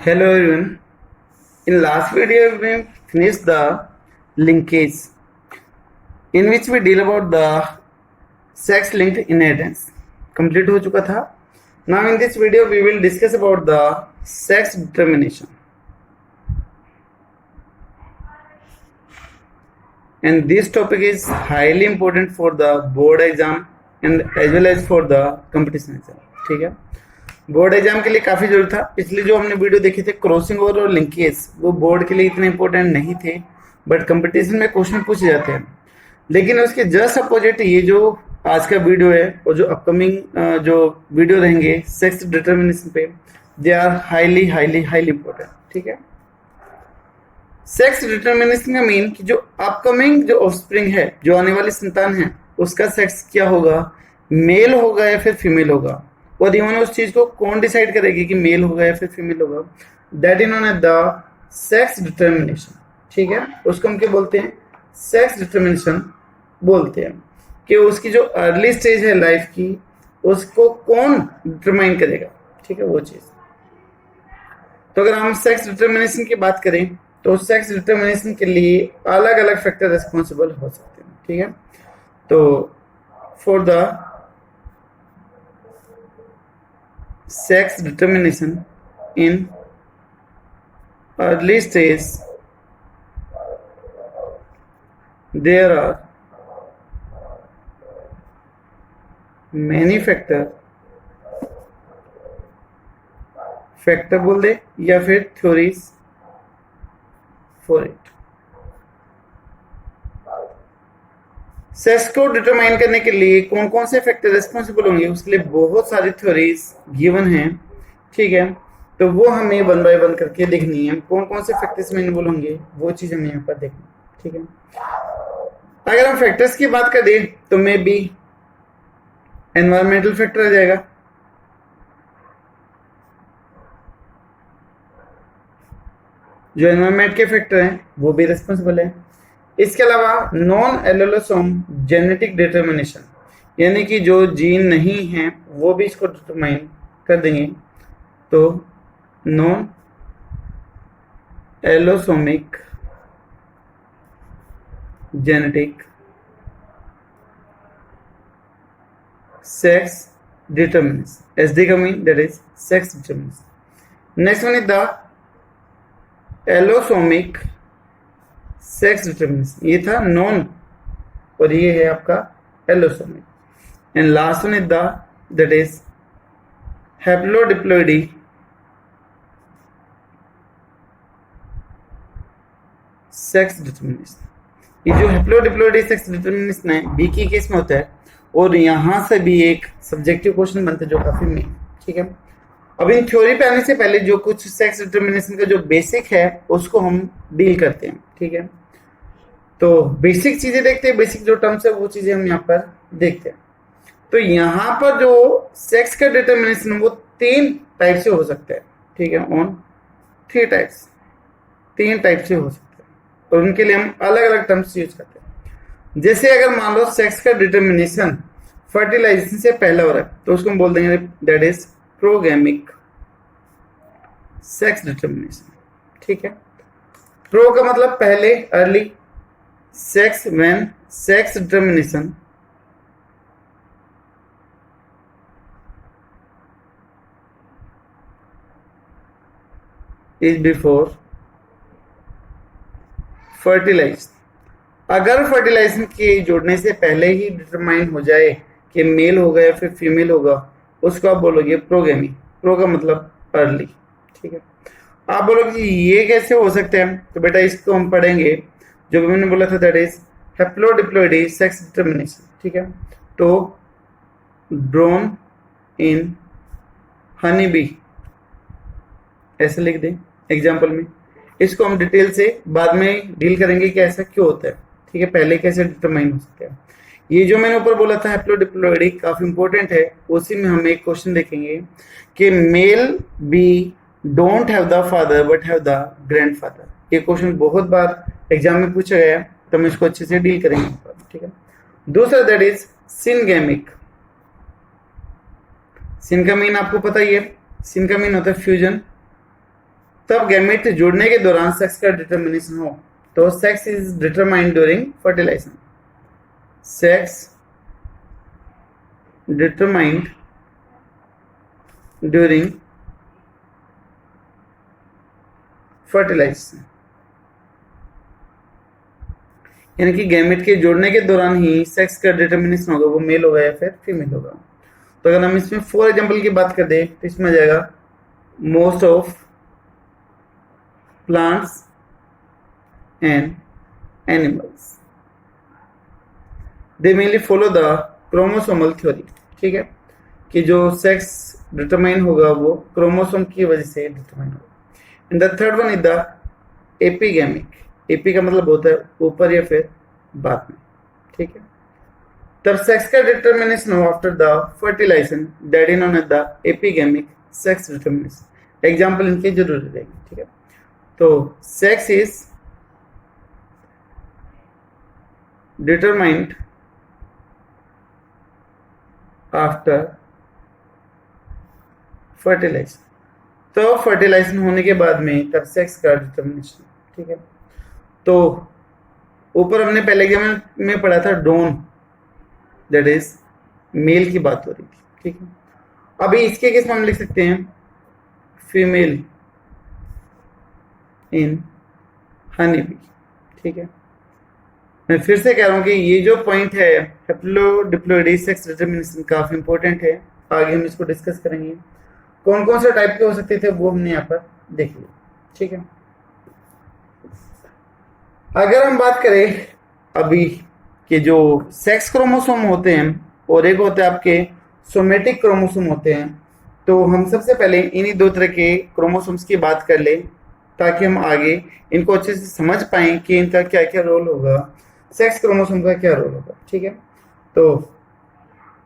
Hello everyone. In last video we finished the linkage in which we deal about the sex linked inheritance. Complete हो चुका था. Now in this video we will discuss about the sex determination. And this topic is highly important for the board exam and as well as for the competition exam. ठीक है. Board exam के लिए काफी जरूरी था. पिछली जो हमने वीडियो देखी थी क्रॉसिंग ओवर और लिंकेज, वो बोर्ड के लिए इतने इंपॉर्टेंट नहीं थे, बट कंपटीशन में क्वेश्चन पूछे जाते हैं. लेकिन उसके जस्ट अपोजिट ये जो आज का वीडियो है और जो अपकमिंग जो वीडियो रहेंगे सेक्स डिटर्मिनेशन पे, they are highly highly highly important. ठीक है. सेक्स डिटर्मिनेशन का मीन कि जो अपकमिंग जो ऑफस्प्रिंग है, जो आने वाली संतान है, उसका सेक्स क्या होगा, मेल होगा या फिर फीमेल होगा, और इवन उस चीज को कौन डिसाइड करेगी कि मेल होगा या फिर फीमेल होगा, that is known as the sex determination. ठीक है. उसको हम क्या बोलते हैं? सेक्स डिटर्मिनेशन बोलते हैं. कि उसकी जो अर्ली स्टेज है लाइफ की, उसको कौन डिटरमाइन करेगा. ठीक है, वो चीज. तो अगर हम सेक्स डिटर्मिनेशन की बात करें तो सेक्स डिटर्मिनेशन के लिए अलग अलग फैक्टर रिस्पॉन्सिबल हो सकते हैं. ठीक है. तो for the sex determination in early stage there are many factor बोल दे या फिर थ्योरीज फॉर इट. सेक्स को डिटरमाइन करने के लिए कौन कौन से फैक्टर रिस्पॉन्सिबल होंगे, उसके लिए बहुत सारी थ्योरीज गिवन हैं. ठीक है. तो वो हमें वन बाय वन करके देखनी है. कौन कौन से फैक्टर्स में इन्वॉल्व होंगे वो चीज हमें यहाँ पर देखनी. ठीक है. अगर हम फैक्टर्स की बात करें तो मे बी एनवायरमेंटल फैक्टर आ जाएगा. जो एनवायरमेंट के फैक्टर हैं वो भी रिस्पॉन्सिबल है. इसके अलावा नॉन एलोलोसोम जेनेटिक डिटर्मिनेशन, यानी कि जो जीन नहीं है वो भी इसको डिटरमाइन कर देंगे. तो non allosomic genetic sex determination, SD का mean that is sex determination. Next one is the allosomic sex determination. ये था नॉन और ये है आपका allosomic. And last one is the that is haplodiploidy sex determination. ये जो हैप्लोडिप्लॉइडी सेक्स डिटर्मिनेशन है बी की केस में होता है, और यहां से भी एक सब्जेक्टिव क्वेश्चन बनता है जो काफी मेन. ठीक है. अब इन थ्योरी पे आने से पहले जो कुछ सेक्स डिटर्मिनेशन का जो बेसिक है उसको हम डील करते हैं. ठीक है. तो बेसिक चीजें देखते हैं, बेसिक जो टर्म्स है वो चीजें हम यहाँ पर देखते हैं. तो यहाँ पर जो सेक्स का डिटर्मिनेशन वो 3 टाइप से हो सकता है. ठीक है. ऑन 3 टाइप्स, 3 टाइप से हो सकता है, और उनके लिए हम अलग अलग टर्म्स यूज करते हैं. जैसे अगर मान लो सेक्स का डिटर्मिनेशन फर्टिलाइजेशन से पहले हो रहा है तो उसको हम बोल देंगे that is progamic sex determination. ठीक है. प्रो का मतलब पहले, early. Sex when sex determination is before fertilize. अगर फर्टिलाइजेशन के जोड़ने से पहले ही डिटरमाइन हो जाए कि मेल होगा या फिर फीमेल होगा, उसको आप बोलोगे प्रोगैमी. प्रो का मतलब अर्ली. ठीक है. आप बोलोगे ये कैसे हो सकता है, तो बेटा इसको हम पढ़ेंगे जो मैंने बोला था that is haplodiploidy sex determination. ठीक है. तो ड्रोन इन हनी बी ऐसे लिख दें एग्जाम्पल में. इसको हम डिटेल से बाद में डील करेंगे कि ऐसा क्यों होता है. ठीक है. पहले कैसे डिटरमाइन हो सकता है. ये जो मैंने ऊपर बोला था हैप्लोडिप्लॉइडी काफी इंपॉर्टेंट है. उसी में हम एक क्वेश्चन देखेंगे कि male bee don't have the father but have the grandfather. ये क्वेश्चन बहुत बार एग्जाम में पूछा गया है, तो हम इसको अच्छे से डील करेंगे. ठीक है. दूसरा दैट इज सिनगैमिक. सिन का मीन आपको पता ही है. सिन का मीन होता है फ्यूजन. तब गैमेट जुड़ने के दौरान सेक्स का डिटर्मिनेशन हो, तो sex is determined during fertilisation. Sex determined during fertilisation, यानी कि गैमेट के जोड़ने के दौरान ही सेक्स का डिटर्मिनेशन होगा, वो मेल होगा या फिर फीमेल होगा। तो अगर हम इसमें फॉर एग्जांपल की बात कर दें तो इसमें आ जाएगा most of plants and animals they mainly follow the chromosomal theory. ठीक है, कि जो सेक्स डिटरमाइन होगा वो क्रोमोसोम की वजह से डिटरमाइन होगा। And the third one is the epigamic. Epi का मतलब होता है ऊपर या फिर बाद में। ठीक है, तब सेक्स का डिटरमिनेशन हो after the fertilization, that is known as the epigamic sex determination. Example इनके जरूर रहेंगे। ठीक है, तो sex is determined after fertilization, तो फर्टिलाइजेशन होने के बाद में तब सेक्स का डिटरमिनेशन। ठीक है, तो ऊपर हमने पहले एग्जाम में पढ़ा था डोन, दैट इज मेल की बात हो रही थी। ठीक है, अभी इसके केस में हम लिख सकते हैं फीमेल इन हनी बी। ठीक है, मैं फिर से कह रहा हूं कि ये जो पॉइंट है हैप्लोडिप्लॉइडी सेक्स डिटरमिनेशन काफी इंपॉर्टेंट है। आगे हम इसको डिस्कस करेंगे, कौन कौन से टाइप के हो सकते थे वो हमने यहाँ पर देख लिया। ठीक है, अगर हम बात करें अभी कि जो सेक्स क्रोमोसोम होते हैं और एक होते हैं आपके सोमेटिक क्रोमोसोम होते हैं, तो हम सबसे पहले इन्हीं दो तरह के क्रोमोसोम्स की बात कर लें ताकि हम आगे इनको अच्छे से समझ पाएं कि इनका क्या क्या रोल होगा, सेक्स क्रोमोसोम का क्या रोल होगा। ठीक है, तो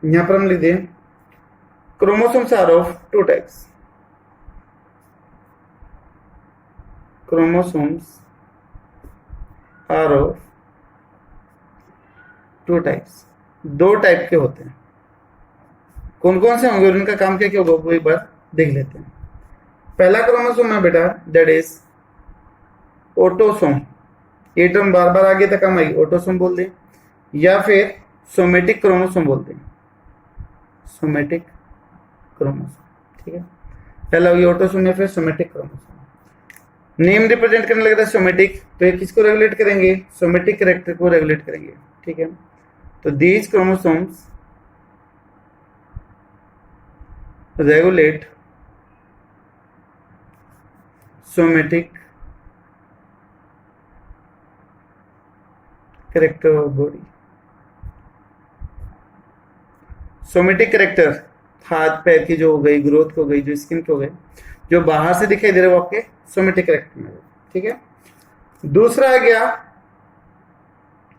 यहाँ पर हम लिख दें chromosomes are of two types. Chromosomes are of two types, दो टाइप के होते हैं। कौन कौन से होंगे और उनका काम क्या क्या होगा वो एक बार देख लेते हैं। पहला क्रोमोसोम है बेटा दैट इज ऑटोसोम। ये टर्म बार बार आगे तक हम आई, ऑटोसोम बोल दें या फिर सोमेटिक क्रोमोसोम बोल दें, सोमेटिक क्रोमोसोम। ठीक है, पहला हो गया ऑटोसोम या फिर सोमेटिक क्रोमोसोम। नेम रिप्रेजेंट करने लगता है सोमेटिक, तो ये किसको रेगुलेट करेंगे, सोमेटिक कैरेक्टर को रेगुलेट करेंगे। ठीक है, तो these chromosomes regulate somatic character of body. Somatic character हाथ पैर की जो हो गई, ग्रोथ हो गई, जो स्किन की हो गई, जो बाहर से दिखाई दे रहे वो आपके सोमेटिक कैरेक्टर में। ठीक है, दूसरा आ गया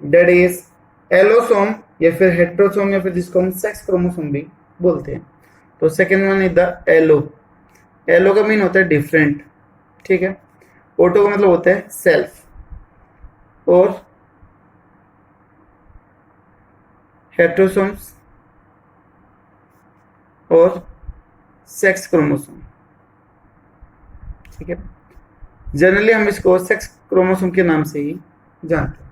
दैट इज एलोसोम या फिर हेट्रोसोम या फिर जिसको हम सेक्स क्रोमोसोम भी बोलते हैं। तो second one is the allo. Allo का मीन होता है डिफरेंट। ठीक है, ओटो का मतलब होता है सेल्फ, और हेट्रोसोम्स और सेक्स क्रोमोसोम। ठीक है, जनरली हम इसको सेक्स क्रोमोसोम के नाम से ही जानते हैं।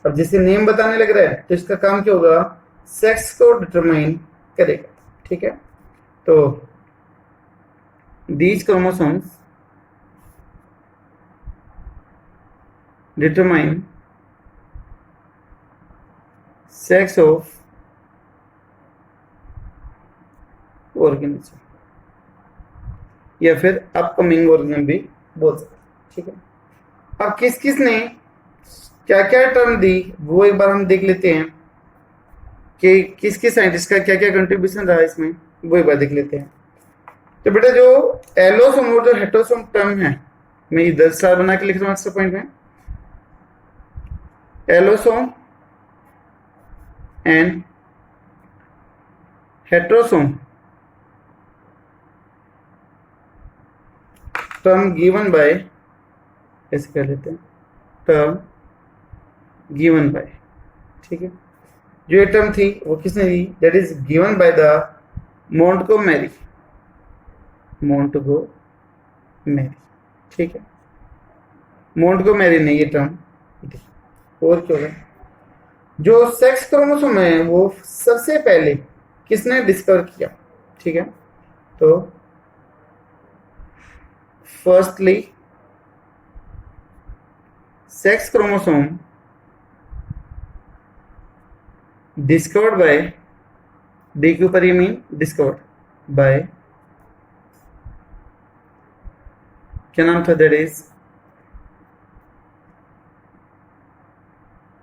अब जैसे नेम बताने लग रहा है तो इसका काम क्या होगा, सेक्स को डिटरमाइन करेगा। ठीक है, तो these chromosomes determine sex of organism या फिर अपकमिंग ऑर्गेनिज्म भी बोल सकते हैं। ठीक है, अब किस किस ने क्या क्या टर्म दी वो एक बार हम देख लेते हैं कि किस किस साइंटिस्ट का क्या क्या कंट्रीब्यूशन रहा इसमें, वो एक बार देख लेते हैं। तो बेटा जो एलोसोम और जो हेट्रोसोम टर्म है, मैं इधर स्टार बना के लिख रहा हूँ एक्स्ट्रा पॉइंट में, allosome and heterosome term given by, ऐसे कर लेते हैं, टर्म गिवन बाय। ठीक है, जो ये टर्म थी वो किसने दी, that is given by the Montgomery. Montgomery. ठीक है, मोंटगोमेरी नहीं ये टर्म। और क्या होगा, जो सेक्स क्रोमोसोम है वो सबसे पहले किसने डिस्कवर किया? ठीक है, तो firstly sex chromosome discovered by, डी के ऊपर ये मीन डिस्कवर्ड बाय, क्या नाम था? That is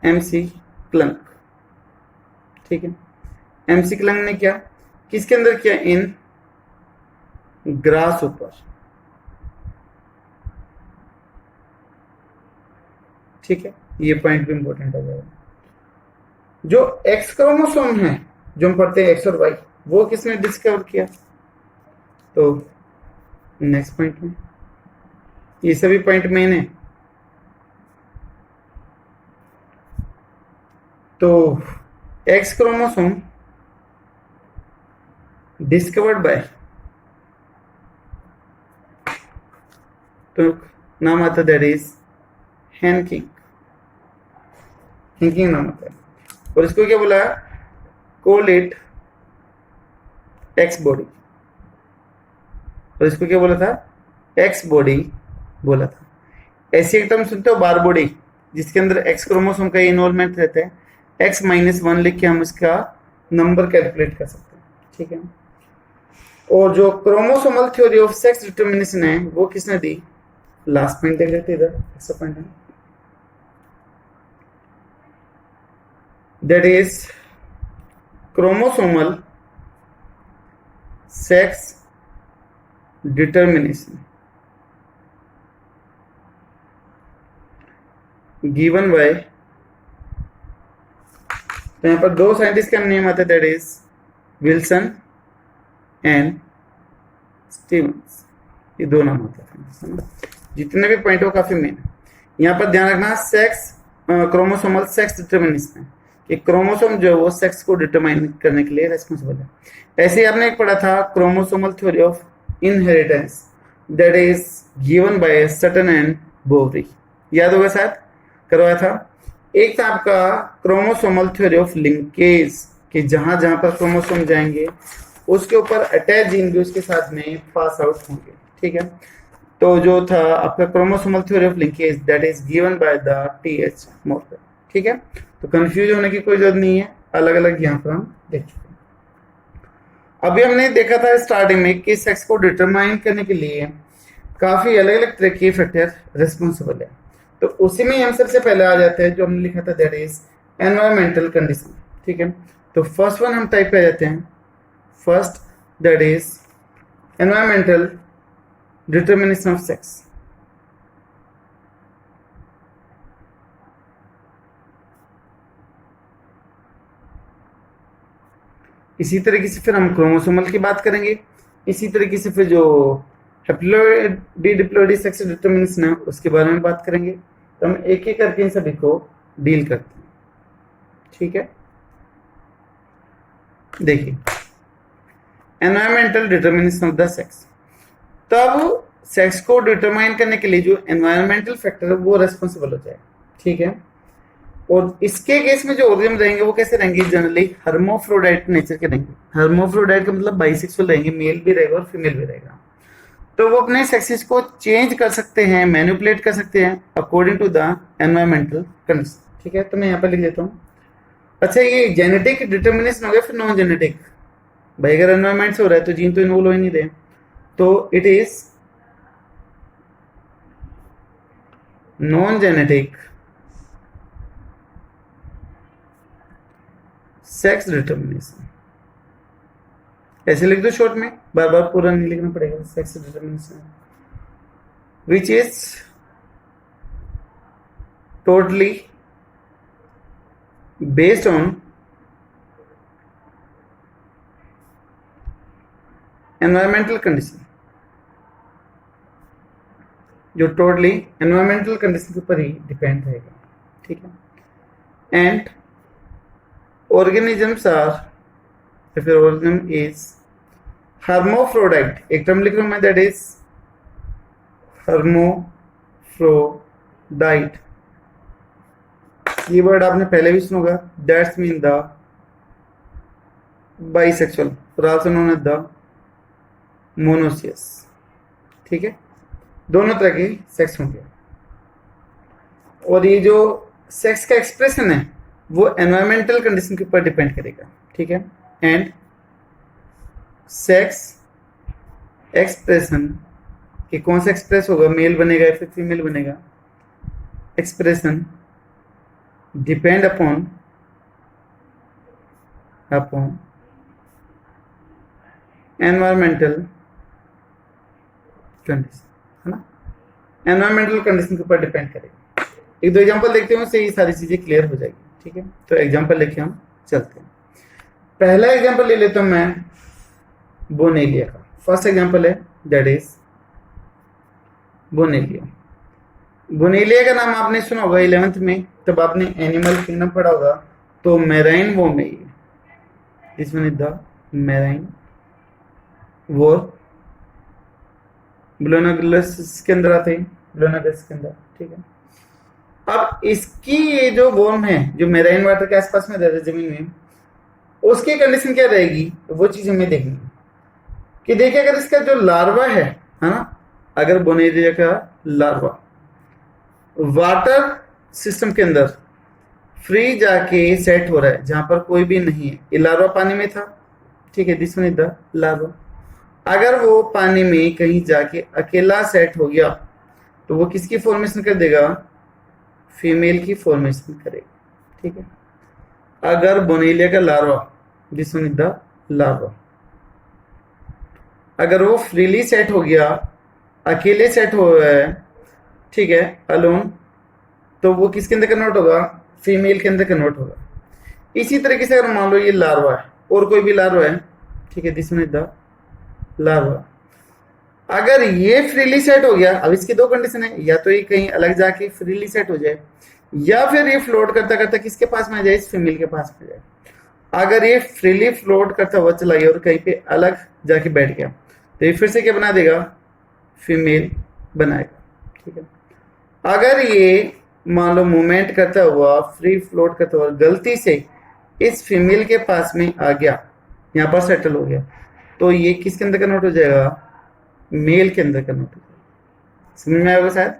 McClung. ठीक है, एमसी क्लंक ने क्या, किसके अंदर किया? इन ग्रास ऊपर। ठीक है, ये पॉइंट भी इंपॉर्टेंट हो जाएगा। जो एक्स क्रोमोसोम है, जो हम पढ़ते हैं एक्स और वाई, वो किसने डिस्कवर किया? तो नेक्स्ट पॉइंट में, ये सभी पॉइंट मेन है। तो एक्स क्रोमोसोम डिस्कवर्ड बाय, तो नाम आता दैट इज हैनकिंग। हैनकिंग नाम आता है, और इसको क्या बोला? Call it x body. और इसको क्या बोला था? एक्स बॉडी बोला था। ऐसी एक टर्म सुनते हो बार बॉडी, जिसके अंदर एक्स क्रोमोसोम का इन्वॉल्वमेंट रहता है। x-1 लिख के हम इसका नंबर कैलकुलेट कर सकते हैं। ठीक है, और जो chromosomal theory of sex determination है वो किसने दी? लास्ट पॉइंट देख लेते इधर, ऐसा पॉइंट है, that is chromosomal sex determination given by, तो यहां पर दो साइंटिस्ट का नेम आता है, that is Wilson and Stevens. ये दो नाम होते हैं। जितने भी पॉइंट हो काफी मेन है। यहाँ पर ध्यान रखना, सेक्स क्रोमोसोमल सेक्स डिटर्मिनेशन है कि क्रोमोसोम जो है वो सेक्स को डिटरमाइन करने के लिए रेस्पॉन्सिबल है। ऐसे ही आपने एक पढ़ा था chromosomal theory of inheritance, that is given by Sutton and Boveri. याद होगा शायद, करवाया था। एक था आपका क्रोमोसोमल थ्योरी ऑफ लिंकेज, कि जहां जहां पर क्रोमोसोम जाएंगे उसके ऊपर अटैच जीन भी उसके साथ में पास आउट होंगे। ठीक है, तो जो था आपका chromosomal theory of linkage, that is given by the TH. Morgan. ठीक है, तो कंफ्यूज होने की कोई जरूरत नहीं है, अलग अलग यहाँ पर हम देख चुके हैं। अभी हमने देखा था स्टार्टिंग में कि सेक्स को डिटरमाइन करने के लिए काफी अलग अलग तरह के फैक्टर रिस्पॉन्सिबल है। तो उसी में हम सबसे पहले आ जाते हैं जो हमने लिखा था, दैट इज एनवायरमेंटल कंडीशन। ठीक है, तो फर्स्ट वन हम टाइप पे आ जाते हैं। First, that is environmental determination of sex. इसी तरीके से फिर हम क्रोमोसोमल की बात करेंगे। इसी तरीके से फिर जो हैप्लोइड डिप्लोइड सेक्स डिटर्मिनेशन है उसके बारे में बात करेंगे। तो हम एक एक करके इन सभी को डील करते हैं। ठीक है, देखिए environmental determination of the sex. तब सेक्स को डिटरमाइन करने के लिए जो एनवायरमेंटल फैक्टर है वो रेस्पॉन्सिबल हो जाएगा। ठीक है, और इसके केस में जो ऑर्गेनिज्म रहेंगे वो कैसे रहेंगे? जनरली हर्मोफ्रोडाइट नेचर के रहेंगे। हर्मोफ्रोडाइट का मतलब बाइसेक्सुअल रहेंगे, मेल भी रहेगा और फीमेल भी रहेगा। तो वो अपने सेक्सेस को चेंज कर सकते हैं, मैनिपुलेट कर सकते हैं according to the environmental condition. ठीक है, तो मैं यहाँ पर लिख देता हूँ। अच्छा, ये जेनेटिक डिटर्मिनेशन हो गया, फिर नॉन जेनेटिक। भाई अगर एनवायरमेंट से हो रहा है तो जीन तो इन्वॉल्व हो ही नहीं रहे, तो it is non genetic sex determination. ऐसे लिख दो शॉर्ट में, बार बार पूरा नहीं लिखना पड़ेगा। Sex determination which is totally based on environmental condition, जो टोटली एनवायरमेंटल कंडीशन के ऊपर ही डिपेंड रहेगा। ठीक है, and organisms are, if your organism is hermaphrodite, एक टर्म लिख रहा हूं मैं, that is हर्मोफ्रोडाइट, ये वर्ड आपने पहले भी सुना होगा। दैट्स मीन द बाइसेक्सुअल और also known as the monoecious. ठीक है, दोनों तरह के सेक्स होंगे। और ये जो सेक्स का एक्सप्रेशन है वो एनवायरमेंटल कंडीशन के ऊपर डिपेंड करेगा। ठीक है, एंड सेक्स एक्सप्रेशन कि कौन सा एक्सप्रेस होगा, मेल बनेगा या फिर फीमेल बनेगा, expression depend upon environmental condition, है ना, एनवायरमेंटल कंडीशन के ऊपर डिपेंड करेगा। एक दो एग्जांपल देखते हैं, उससे ये सारी चीजें क्लियर हो जाएगी। ठीक है, तो एग्जांपल लेके हम चलते हैं। पहला एग्जांपल ले लेता हूं मैं बोनेलिया का। फर्स्ट एग्जांपल है दैट इज बोनेलिया। बोनेलिया का नाम आपने सुना होगा 11th में, तब आपने एनिमल किंगडम पढ़ा होगा। तो मैराइन वो में this one is the marine वो ब्लोनाग्लस के अंदर आते हैं, ब्लोनाग्लस के अंदर। ठीक है, अब इसकी ये जो वॉर्म है जो मैराइन वाटर के आसपास में रहता है जमीन में, उसकी कंडीशन क्या रहेगी, वो चीज हमें देखनी है कि देखिए अगर इसका जो लार्वा है ना, अगर बोनेलिया का लार्वा वाटर सिस्टम के अंदर फ्री जाके सेट हो रहा है जहां पर कोई भी नहीं है, ये लार्वा पानी में था। ठीक है, this one is the larva. अगर वो पानी में कहीं जाके अकेला सेट हो गया तो वो किसकी फॉर्मेशन कर देगा, फीमेल की फॉर्मेशन करेगा। ठीक है, अगर बोनेलिया का larva, this one is the larva, अगर वो फ्रीली सेट हो गया, अकेले सेट हो रहा है, ठीक है, अलोन, तो वो किसके अंदर कन्वर्ट होगा, फीमेल के अंदर कन्वर्ट होगा। इसी तरीके से अगर मान लो ये लार्वा है और कोई भी लार्वा है, ठीक है, this one is the larva, अगर ये फ्रीली सेट हो गया, अब इसकी दो कंडीशन है, या तो ये कहीं अलग जाके फ्रीली सेट हो जाए, या फिर ये फ्लोट करता करता किसके पास में आ जाए, इस फीमेल के पास में जाए। अगर ये फ्रीली फ्लोट करता हुआ चला गया और कहीं पे अलग जाके बैठ गया तो ये फिर से क्या बना देगा, फीमेल बनाएगा। ठीक है, अगर ये मान लो मूवमेंट करता हुआ, फ्री फ्लोट करता हुआ गलती से इस फीमेल के पास में आ गया, यहाँ पर सेटल हो गया, तो ये किसके अंदर कन्वर्ट हो जाएगा, मेल के अंदर कन्वर्ट हो जाएगा। समझ में आएगा शायद।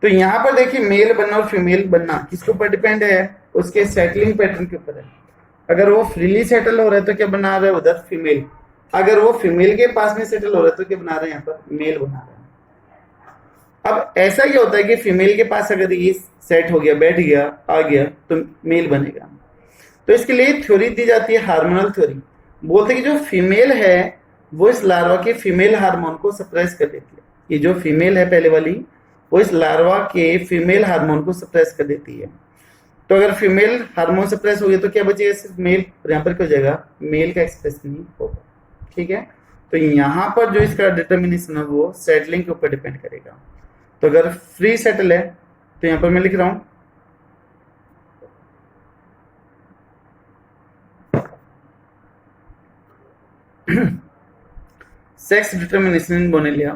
तो यहाँ पर देखिए मेल बनना और फीमेल बनना किसके ऊपर डिपेंड है, उसके सेटलिंग पैटर्न के ऊपर है। अगर वो फ्रीली सेटल हो रहा है तो क्या बना रहा है उधर, फीमेल। अगर वो फीमेल के पास में सेटल हो रहा है तो क्या बना रहे हैं, यहाँ पर मेल बना रहे हैं। अब ऐसा क्या होता है कि फीमेल के पास अगर ये सेट हो गया, बैठ गया, आ गया, तो मेल बनेगा। तो इसके लिए थ्योरी दी जाती है हार्मोनल थ्योरी। बोलते हैं कि जो फीमेल है वो इस लार्वा के फीमेल हार्मोन को सप्रेस कर देती है। ये जो फीमेल है पहले वाली, वो इस लार्वा के फीमेल हार्मोन को सप्रेस कर देती है। तो अगर फीमेल हार्मोन सप्रेस हो गया तो क्या बचेगा, सिर्फ मेल, और यहाँ पर क्या हो जाएगा, मेल का एक्सप्रेशन ही होगा। ठीक है, तो यहाँ पर जो इसका डिटर्मिनेशन है वो सेटलिंग के ऊपर डिपेंड करेगा। तो अगर फ्री सेटल है तो यहाँ पर मैं लिख रहा हूं sex determination in Bonellia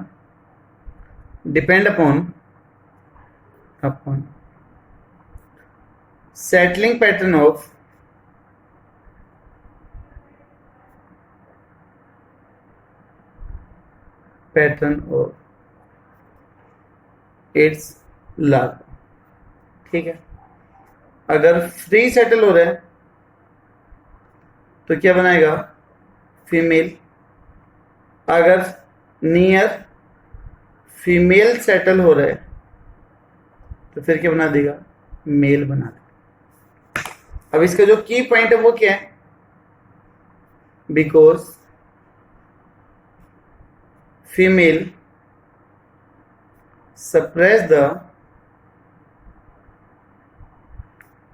depend upon settling pattern of its larva। ठीक है, अगर फ्री सेटल हो रहा है तो क्या बनाएगा, फीमेल। अगर नियर फीमेल सेटल हो रहा है तो फिर क्या बना देगा, मेल बना देगा। अब इसका जो की पॉइंट है वो क्या है, because female suppress the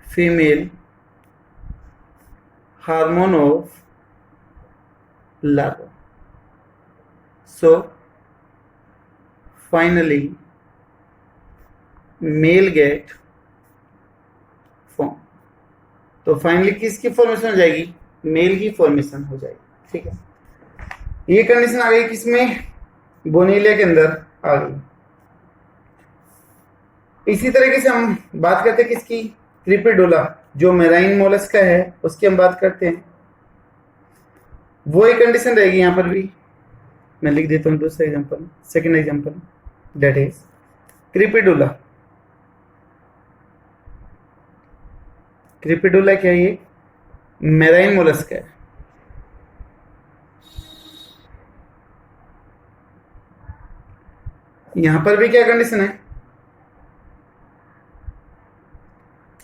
female hormone of larva, so finally male get form। तो फाइनली किसकी फॉर्मेशन हो जाएगी, मेल की फॉर्मेशन हो जाएगी। ठीक है, ये कंडीशन आ गई किसमें, बोनेलिया के अंदर आ गई। इसी तरीके से हम बात करते हैं किसकी, क्रिपिडोला, जो मेराइन मोलस्क का है उसकी हम बात करते हैं। वही कंडीशन रहेगी यहाँ पर भी। मैं लिख देता हूँ दूसरा example, second example, that is Crepidula. Crepidula क्या है, ये मेराइन मोलस्क है। यहां पर भी क्या कंडीशन है,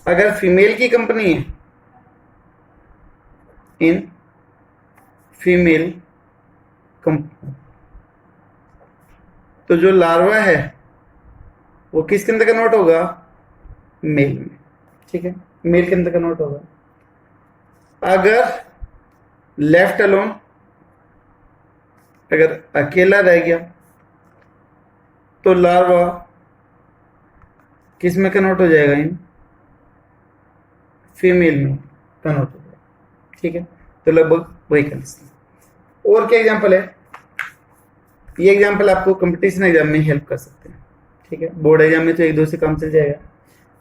अगर फीमेल की कंपनी है, इन फीमेल कंपनी, तो जो लार्वा है वो किसके अंदर कन्वर्ट होगा, मेल में। ठीक है, मेल के अंदर कन्वर्ट होगा। अगर लेफ्ट अलोन, अगर अकेला रह गया तो लार्वा किस में कन्वर्ट हो जाएगा, इन फीमेल में कन्वर्ट हो जाएगा। ठीक है, तो लगभग वही कंडीशन। और क्या एग्जांपल है, ये एग्जांपल आपको कंपटीशन एग्जाम में हेल्प कर सकते हैं। ठीक है, बोर्ड एग्जाम में तो एक दो से काम चल जाएगा,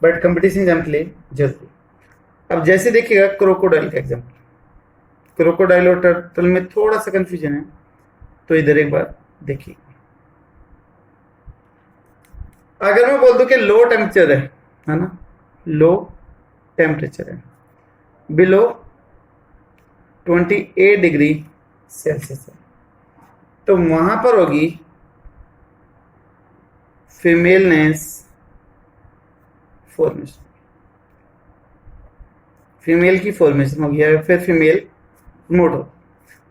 बट कंपटीशन एग्जाम के लिए जरूरी। अब जैसे देखिएगा क्रोकोडाइल का एग्जांपल, क्रोकोडाइल और टर्टल में थोड़ा सा कंफ्यूजन है, तो इधर एक बार देखिए। अगर मैं बोल दूं कि लो टेम्परेचर है ना, लो टेम्परेचर है, बिलो 28 डिग्री सेल्सियस है, तो वहां पर होगी फीमेलनेस फॉर्मेशन, फीमेल की फॉर्मेशन होगी या फिर फीमेल प्रमोट हो।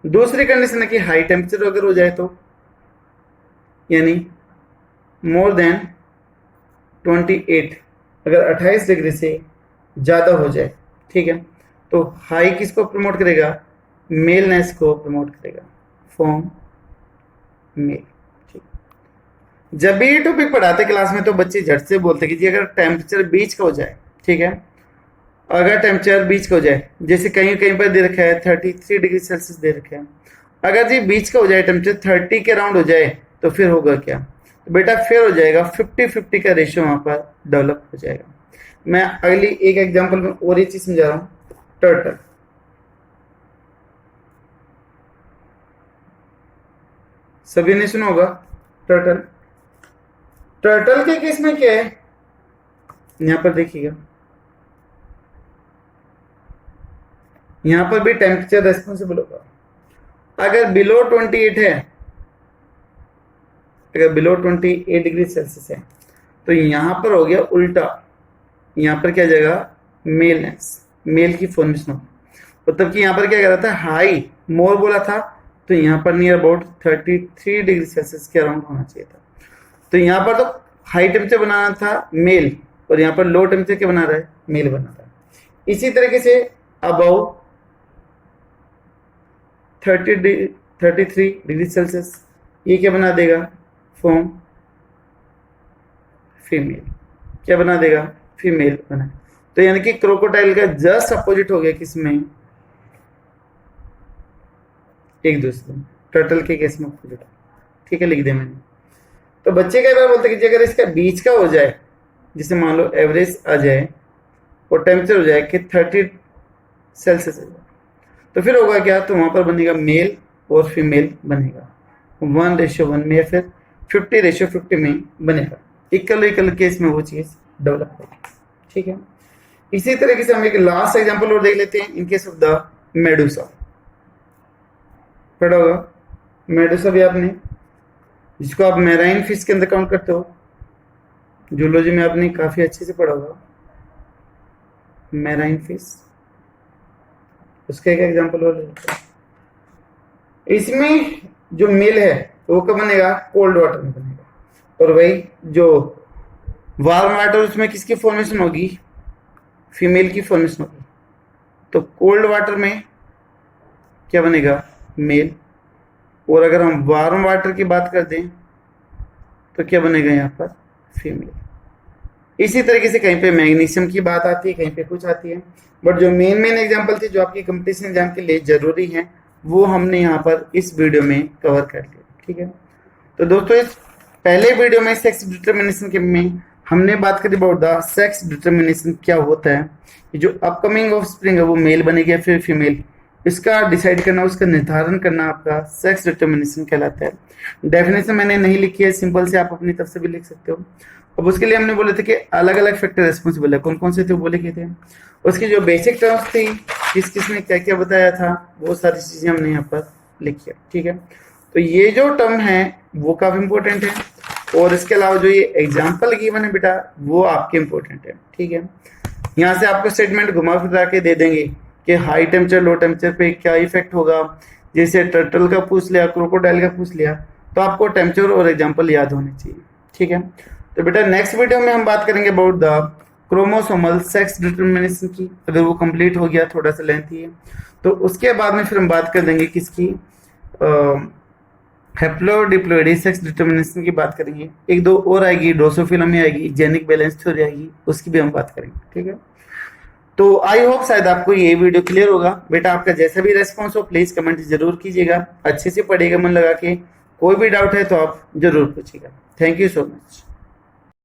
दूसरी कंडीशन है कि हाई टेम्परेचर अगर हो जाए तो, यानी मोर देन 28, अगर 28 डिग्री से ज़्यादा हो जाए, ठीक है, तो हाई किसको प्रमोट करेगा, मेलनेस को प्रमोट करेगा, फॉर्म मेल। ठीक, जब भी ये टॉपिक पढ़ाते क्लास में तो बच्चे झट से बोलते कि जी अगर टेम्परेचर बीच का हो जाए, ठीक है, अगर टेम्परेचर बीच का हो जाए, जैसे कहीं कहीं पर दे रखा है 33 डिग्री सेल्सियस दे रखा है, अगर जी बीच का हो जाए, टेम्परेचर 30 के अराउंड हो जाए, तो फिर होगा क्या, तो बेटा फिर हो जाएगा 50-50 का रेशियो वहां पर डेवलप हो जाएगा। मैं अगली एक एग्जांपल में और ये चीज समझा रहा हूं, टर्टल। सभी ने सुना होगा टर्टल। टर्टल के केस में क्या है, यहां पर देखिएगा, यहां पर भी टेम्परेचर रेस्पॉन्सिबल होगा। अगर बिलो 28 है, अगर बिलो 28 डिग्री सेल्सियस है, तो यहां पर हो गया उल्टा, यहां पर क्या जाएगा, मेलनेस, मेल की फॉर्मेशन होगी। मतलब कि यहां पर क्या कह रहा था, हाई मोर बोला था, तो यहां पर नियर अबाउट 33 डिग्री सेल्सियस के अराउंड होना चाहिए था। तो यहां पर तो हाई टेम्परेचर बनाना था मेल, और यहां पर लो टेम्परेचर क्या बना रहा है, मेल बना रहा है। इसी तरीके से अबाउ 33 डिग्री सेल्सियस, ये क्या बना देगा, फॉर्म फीमेल, क्या बना देगा, फीमेल बना। तो यानी कि क्रोकोडाइल का जस्ट अपोजिट हो गया किसमें, एक दूसरे, टर्टल के केस में अपोजिट। ठीक है, लिख दे मैंने। तो बच्चे कई बार बोलते हैं कि अगर इसका बीच का हो जाए, जिसे मान लो एवरेज आ जाए और टेम्परेचर हो जाए कि 30 सेल्सियस हो जाए, तो फिर होगा क्या, तो वहां पर बनेगा मेल और फीमेल बनेगा 1:1 में, या फिर 50:50 में बनेगा। इक्वल केस में वो चीज डेवलप होगी। ठीक है, इसी तरीके से हम एक लास्ट एग्जांपल और देख लेते हैं, in case of the Medusa. पढ़ा होगा मेडुसा भी आपने, जिसको आप मैराइन फिश के अंदर काउंट करते हो, जूलॉजी में आपने काफी अच्छे से पढ़ा होगा मैराइन फिश। उसका एक एग्जांपल और लेते हैं। इसमें जो मेल है वो कब बनेगा, कोल्ड वाटर में बनेगा, और वही जो वार्म वाटर, उसमें किसकी फॉर्मेशन होगी, फीमेल की फॉर्मेशन होगी। तो कोल्ड वाटर में क्या बनेगा, मेल, और अगर हम वार्म वाटर की बात कर दें तो क्या बनेगा यहाँ पर, फीमेल। इसी तरीके से कहीं पे मैग्नीशियम की बात आती है, कहीं पे कुछ आती है, बट जो मेन एग्जांपल थे जो आपकी कंपटीशन एग्जाम के लिए जरूरी है, वो हमने यहाँ पर इस वीडियो में कवर कर लिया। ठीक है, तो दोस्तों इस पहले वीडियो में सेक्स डिटरमिनेशन के में हमने बात करी अबाउट द सेक्स डिटर्मिनेशन, क्या होता है, जो अपकमिंग ऑफ स्प्रिंग है वो मेल बनेगी या फिर फीमेल, इसका डिसाइड करना, उसका निर्धारण करना आपका सेक्स डिटर्मिनेशन कहलाता है। डेफिनेशन मैंने नहीं लिखी है, सिंपल से आप अपनी तरफ से भी लिख सकते हो। अब उसके लिए हमने बोले थे कि अलग अलग फैक्टर रिस्पॉन्सिबल है, कौन कौन से थे बोले के थे, उसकी जो बेसिक टर्म्स थी, किस किस ने क्या क्या बताया था, वो सारी चीजें हमने यहाँ पर लिखी है। ठीक है, तो ये जो टर्म है वो काफी इंपॉर्टेंट है, और इसके अलावा जो ये एग्जाम्पल गिवन है बेटा वो आपके इंपॉर्टेंट है। ठीक है, यहाँ से आपको स्टेटमेंट घुमा फिरा के दे देंगे कि हाई टेम्परेचर लो टेम्परेचर पे क्या इफेक्ट होगा, जैसे टर्टल का पूछ लिया, क्रोकोडाइल का पूछ लिया, तो आपको टेम्परेचर और एग्जाम्पल याद होने चाहिए। ठीक है, तो बेटा नेक्स्ट वीडियो में हम बात करेंगे about the chromosomal sex determination की, अगर वो कंप्लीट हो गया, थोड़ा सा लेंथी है, तो उसके बाद में फिर हम बात कर देंगे किसकी, हैप्लोडिप्लॉइडी सेक्स डिटर्मिनेशन की बात करेंगे। एक दो और आएगी, ड्रोसोफिला में आएगी, जेनिक बैलेंस थ्योरी आएगी, उसकी भी हम बात करेंगे। ठीक है, तो आई होप शायद आपको ये वीडियो क्लियर होगा। बेटा आपका जैसा भी रेस्पॉन्स हो प्लीज कमेंट जरूर कीजिएगा, अच्छे से पढ़िएगा मन लगा के, कोई भी डाउट है तो आप जरूर पूछिएगा। Thank you so much.